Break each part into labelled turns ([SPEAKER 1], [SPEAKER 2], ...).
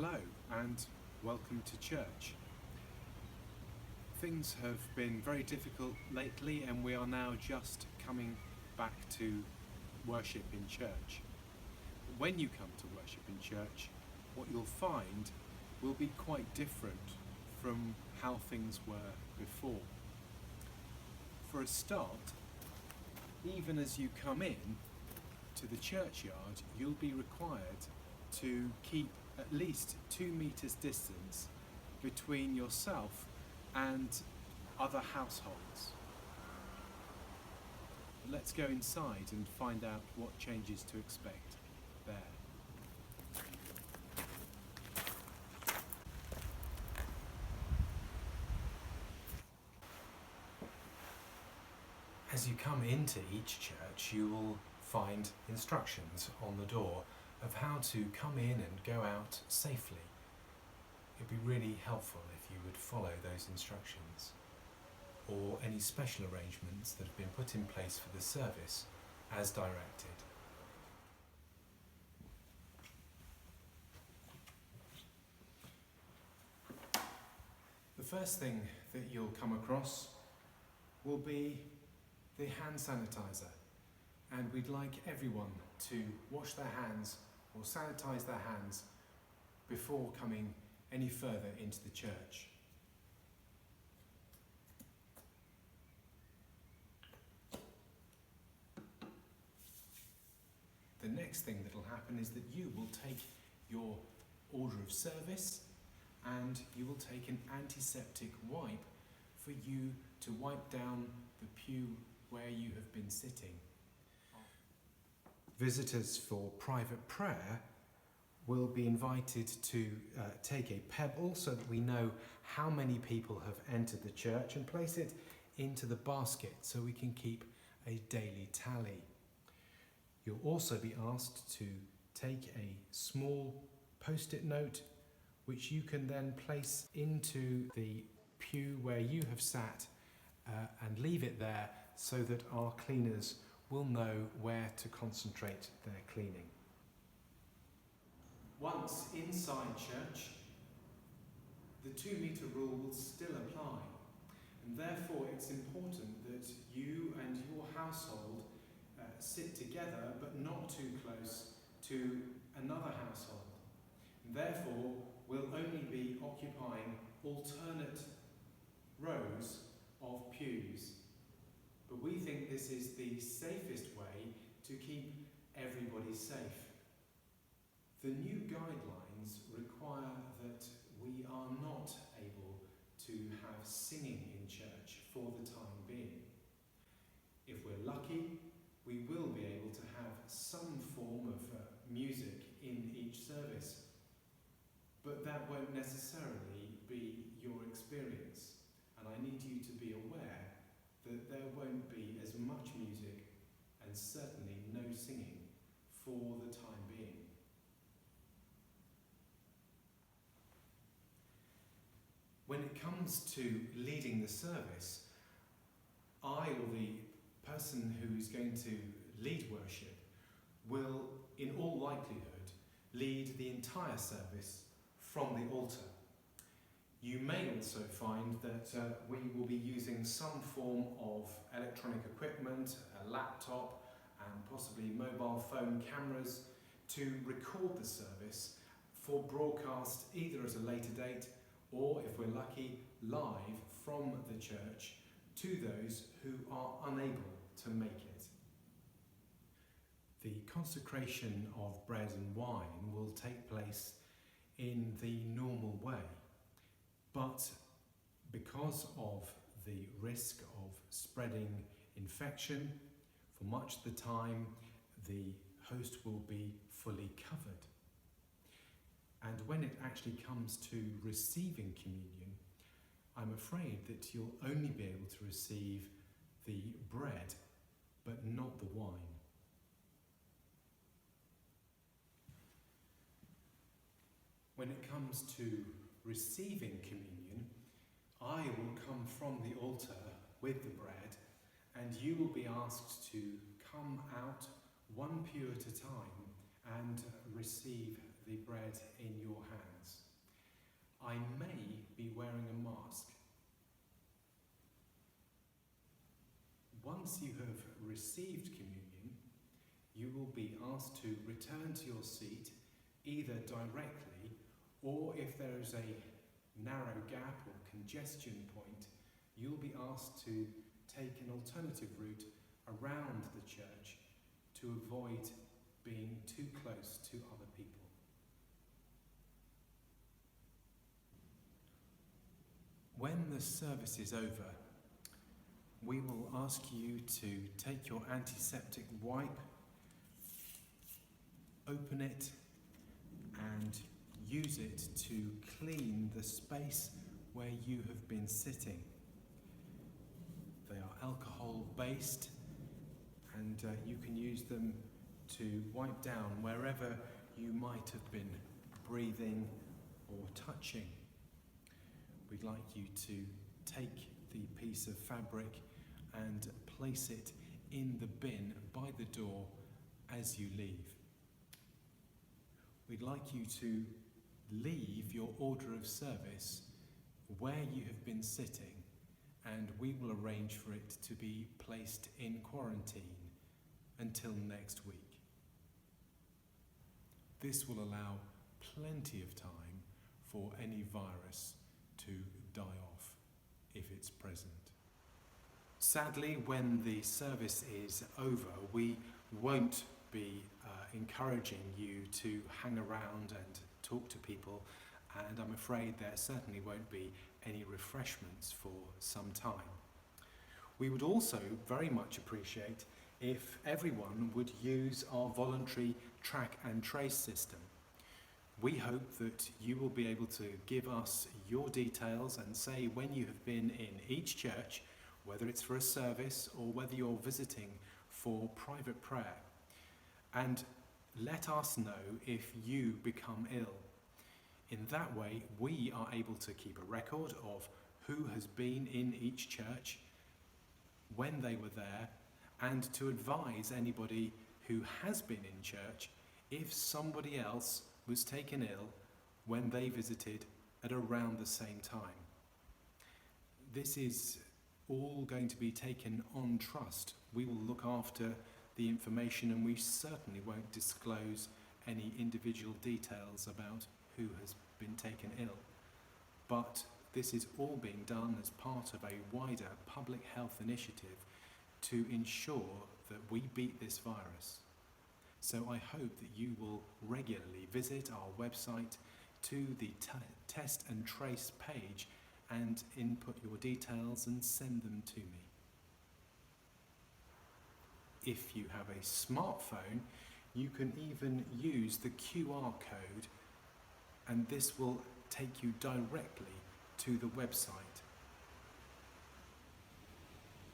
[SPEAKER 1] Hello and welcome to church. Things have been very difficult lately and we are now just coming back to worship in church. When you come to worship in church, what you'll find will be quite different from how things were before. For a start, even as you come in to the churchyard, you'll be required to keep at least 2 meters distance between yourself and other households. Let's go inside and find out what changes to expect there. As you come into each church, you will find instructions on the door of how to come in and go out safely. It'd be really helpful if you would follow those instructions, or any special arrangements that have been put in place for the service as directed. The first thing that you'll come across will be the hand sanitizer, and we'd like everyone to wash their hands or sanitize their hands before coming any further into the church. The next thing that will happen is that you will take your order of service and you will take an antiseptic wipe for you to wipe down the pew where you have been sitting. Visitors for private prayer will be invited to take a pebble so that we know how many people have entered the church and place it into the basket so we can keep a daily tally. You'll also be asked to take a small post-it note which you can then place into the pew where you have sat and leave it there so that our cleaners will know where to concentrate their cleaning. Once inside church, the 2 meter rule will still apply, and therefore it's important that you and your household sit together but not too close to another household. And therefore, we'll only be occupying alternate rows of pews. But we think this is the safest way to keep everybody safe. The new guidelines require that we are not able to have singing in church for the time being. If we're lucky, we will be able to have some form of music in each service, but that won't necessarily be your experience, and I need you to be aware that there won't be as much music and certainly no singing for the time being. When it comes to leading the service, I, or the person who is going to lead worship, will in all likelihood lead the entire service from the altar. You may also find that we will be using some form of electronic equipment, a laptop and possibly mobile phone cameras to record the service for broadcast either at a later date or, if we're lucky, live from the church to those who are unable to make it. The consecration of bread and wine will take place in the normal way. But because of the risk of spreading infection, for much of the time the host will be fully covered. And when it actually comes to receiving communion, I'm afraid that you'll only be able to receive the bread, but not the wine. When it comes to receiving communion, I will come from the altar with the bread, and you will be asked to come out one pew at a time and receive the bread in your hands. I may be wearing a mask. Once you have received communion, you will be asked to return to your seat either directly, or if there is a narrow gap or congestion point, you'll be asked to take an alternative route around the church to avoid being too close to other people. When the service is over, we will ask you to take your antiseptic wipe, open it, and use it to clean the space where you have been sitting. They are alcohol based, and you can use them to wipe down wherever you might have been breathing or touching. We'd like you to take the piece of fabric and place it in the bin by the door as you leave. We'd like you to leave your order of service where you have been sitting, and we will arrange for it to be placed in quarantine until next week. This will allow plenty of time for any virus to die off if it's present. Sadly, when the service is over, we won't be encouraging you to hang around and talk to people, and I'm afraid there certainly won't be any refreshments for some time. We would also very much appreciate if everyone would use our voluntary track and trace system. We hope that you will be able to give us your details and say when you have been in each church, whether it's for a service or whether you're visiting for private prayer. And let us know if you become ill. In that way, we are able to keep a record of who has been in each church, when they were there, and to advise anybody who has been in church if somebody else was taken ill when they visited at around the same time. This is all going to be taken on trust. We will look after the information, and we certainly won't disclose any individual details about who has been taken ill. But this is all being done as part of a wider public health initiative to ensure that we beat this virus. So I hope that you will regularly visit our website to the test and trace page and input your details and send them to me. If you have a smartphone, you can even use the QR code, and this will take you directly to the website.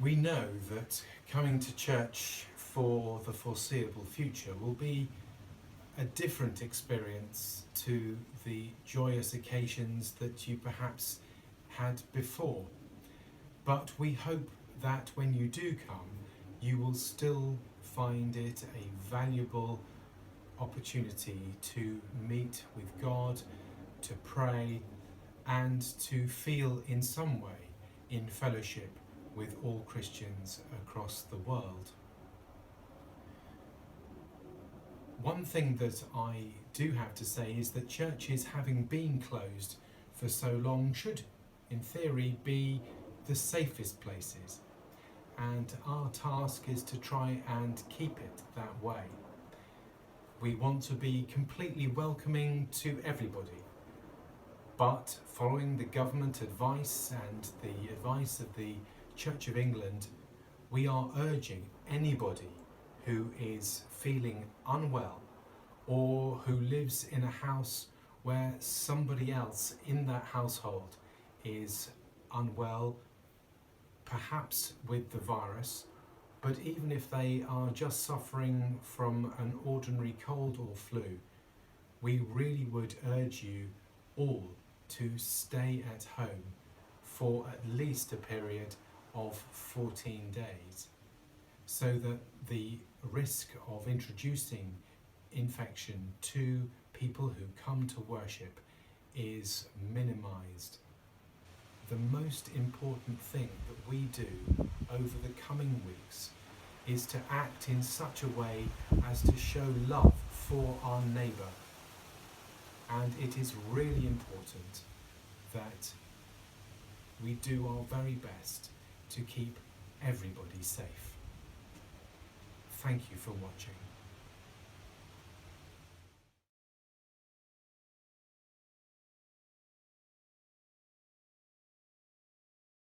[SPEAKER 1] We know that coming to church for the foreseeable future will be a different experience to the joyous occasions that you perhaps had before. But we hope that when you do come, you will still find it a valuable opportunity to meet with God, to pray, and to feel in some way in fellowship with all Christians across the world. One thing that I do have to say is that churches, having been closed for so long, should, in theory, be the safest places. And our task is to try and keep it that way. We want to be completely welcoming to everybody, but following the government advice and the advice of the Church of England, we are urging anybody who is feeling unwell or who lives in a house where somebody else in that household is unwell, perhaps with the virus, but even if they are just suffering from an ordinary cold or flu, we really would urge you all to stay at home for at least a period of 14 days, so that the risk of introducing infection to people who come to worship is minimised. The most important thing that we do over the coming weeks is to act in such a way as to show love for our neighbour. And it is really important that we do our very best to keep everybody safe. Thank you for watching.